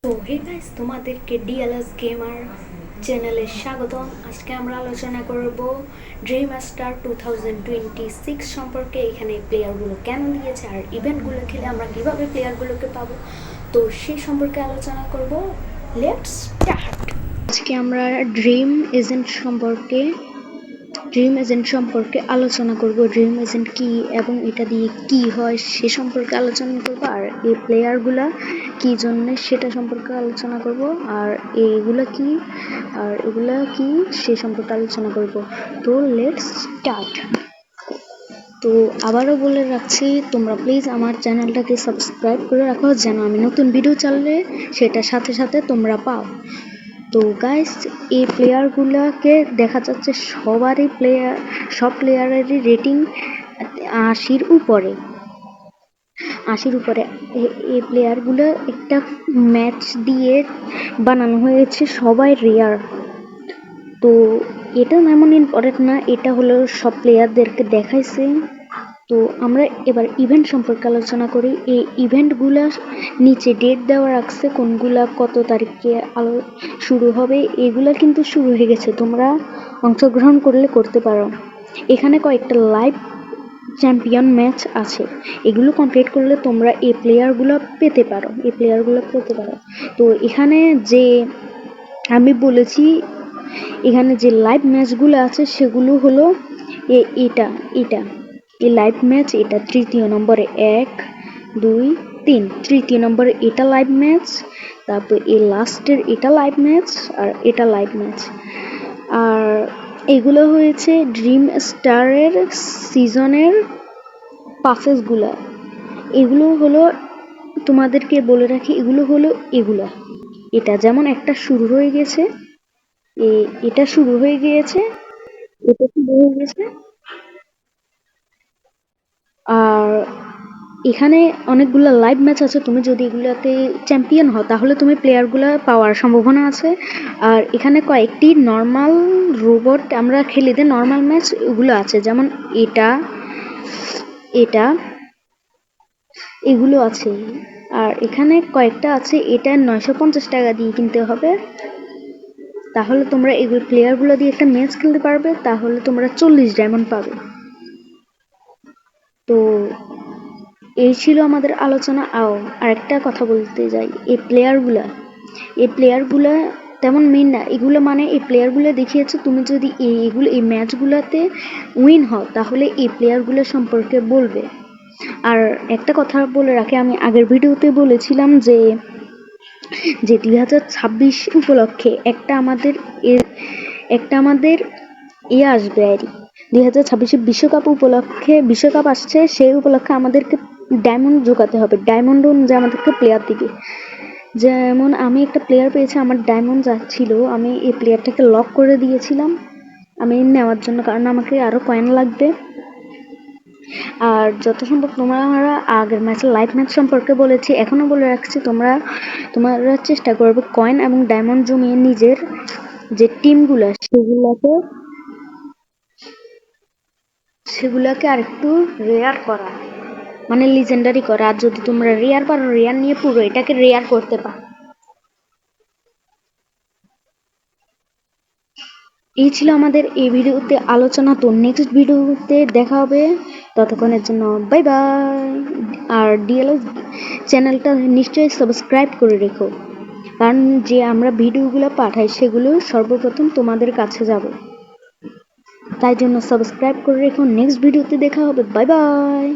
তো hey guys, তোমাদেরকে DLS gamer চ্যানেলে স্বাগতম। আজকে আমরা আলোচনা করব ড্রিম স্টার 2026 সম্পর্কে। এখানে প্লেয়ারগুলো কেন দিয়েছে আর ইভেন্টগুলো খেলে আমরা কিভাবে প্লেয়ারগুলোকে পাবো, তো সেই সম্পর্কে আলোচনা করব। Let's start. আজকে আমরা ড্রিম এজেন্ট সম্পর্কে আলোচনা করব। ড্রিম এজেন্ট কি এবং এটা দিয়ে কি হয় সে সম্পর্কে আলোচনা করব, আর এই প্লেয়ারগুলা কি জন্য সেটা সম্পর্কে আলোচনা করব, আর এগুলা কি সে সম্পর্কে আলোচনা করব। তো লেটস স্টার্ট। তো আবারও বলে রাখছি, তোমরা প্লিজ আমার চ্যানেলটাকে সাবস্ক্রাইব করে রাখো যেন আমি নতুন ভিডিও চাললে সেটা সাথে সাথে তোমরা পাও। তো গাইস, এই প্লেয়ারগুলোকে দেখা যাচ্ছে সব প্লেয়ারেরই রেটিং 80-র উপরে। এই প্লেয়ারগুলো একটা ম্যাচ দিয়ে বানানো হয়েছে, সবাই রেয়ার। তো এটা এমন ইম্পর্টেন্ট না, এটা হলো সব প্লেয়ারদেরকে দেখাইছে। তো আমরা এবার ইভেন্ট সম্পর্কে আলোচনা করি। এই ইভেন্টগুলা নিচে ডেট দেওয়া রাখছে, কোনগুলা কত তারিখে শুরু হবে। এগুলা কিন্তু শুরু হয়ে গেছে, তোমরা অংশগ্রহণ করতে পারো। এখানে কয়েকটা লাইভ চ্যাম্পিয়ন ম্যাচ আছে, এগুলো কমপ্লিট করলে তোমরা এই প্লেয়ারগুলো পেতে পারো। তো এখানে যে আমি বলেছি, এখানে যে লাইভ ম্যাচগুলো আছে সেগুলো হলো এটা এই লাইভ ম্যাচ, এটা তৃতীয় নম্বরে 1 2 3 তৃতীয় নম্বরে এটা লাইভ ম্যাচ, তারপর এই লাস্টের এটা লাইভ ম্যাচ, আর এটা লাইভ ম্যাচ। আর এগুলো হয়েছে ড্রিম স্টারের সিজনের পাসেসগুলো। এগুলো হলো, তোমাদেরকে বলে রাখি, এটা যেমন একটা শুরু হয়ে গেছে, এটা শুরু হয়ে গিয়েছে, আর এখানে অনেকগুলো লাইভ ম্যাচ আছে। তুমি যদি এগুলাতে চ্যাম্পিয়ন হও তাহলে তুমি প্লেয়ারগুলো পাওয়ার সম্ভাবনা আছে। আর এখানে কয়েকটি নর্মাল রোবট আমরা খেলিতে নর্মাল ম্যাচ এগুলো আছে, যেমন এটা এগুলো আছে। আর এখানে কয়েকটা আছে, এটা 950 টাকা দিয়ে কিনতে হবে। তাহলে তোমরা এগুলো প্লেয়ারগুলো দিয়ে একটা ম্যাচ খেলতে পারবে, তাহলে তোমরা 40 ডায়মন্ড পাবে। তো এই ছিল আমাদের আলোচনা। আর একটা কথা বলতে যাই, এই প্লেয়ারগুলা তেমন মেইন না। এগুলো মানে এই প্লেয়ারগুলো দেখিয়েছে, তুমি যদি এই ম্যাচগুলোতে উইন হও তাহলে এই প্লেয়ারগুলো সম্পর্কে বলবে। আর একটা কথা বলে রাখি, আমি আগের ভিডিওতে বলেছিলাম যে 2026 উপলক্ষে একটা আমাদের আসবে আর 2026 বিশ্বকাপ আসছে, সেই উপলক্ষে আমাদেরকে ডায়মন্ড জোগাতে হবে। ডায়মন্ড অনুযায়ী আমাদেরকে প্লেয়ার দিবে। যেমন আমি একটা প্লেয়ার পেয়েছি, আমার ডায়মন্ড যাচ্ছিল, আমি এই প্লেয়ারটাকে লক করে দিয়েছিলাম আমি নেওয়ার জন্য, কারণ আমাকে আরো কয়েন লাগবে। আর যত সম্ভব তোমরা আগের ম্যাচে লাইভ ম্যাচ সম্পর্কে বলেছি, এখনো বলে রাখছি, তোমরা চেষ্টা করবে কয়েন এবং ডায়মন্ড জমিয়ে নিজের যে টিমগুলো সেগুলাকে আরেকটু রেয়ার করা, মানে লিজেন্ডারি করা। আর যদি তোমরা রেয়ার পারো, রেয়ার নিয়ে পুরো এটাকে রেয়ার করতে পারো। এই ছিল আমাদের এই ভিডিওতে আলোচনা। তো নেক্সট ভিডিওতে দেখা হবে, ততক্ষণের জন্য বাই বাই। আর ডিএলএস চ্যানেলটা নিশ্চয়ই সাবস্ক্রাইব করে রেখো, কারণ যে আমরা ভিডিওগুলো পাঠাই সেগুলো সর্বপ্রথম তোমাদের কাছে যাবে, তাই জন্য সাবস্ক্রাইব করে রেখো। নেক্সট ভিডিওতে দেখা হবে, বাই বাই।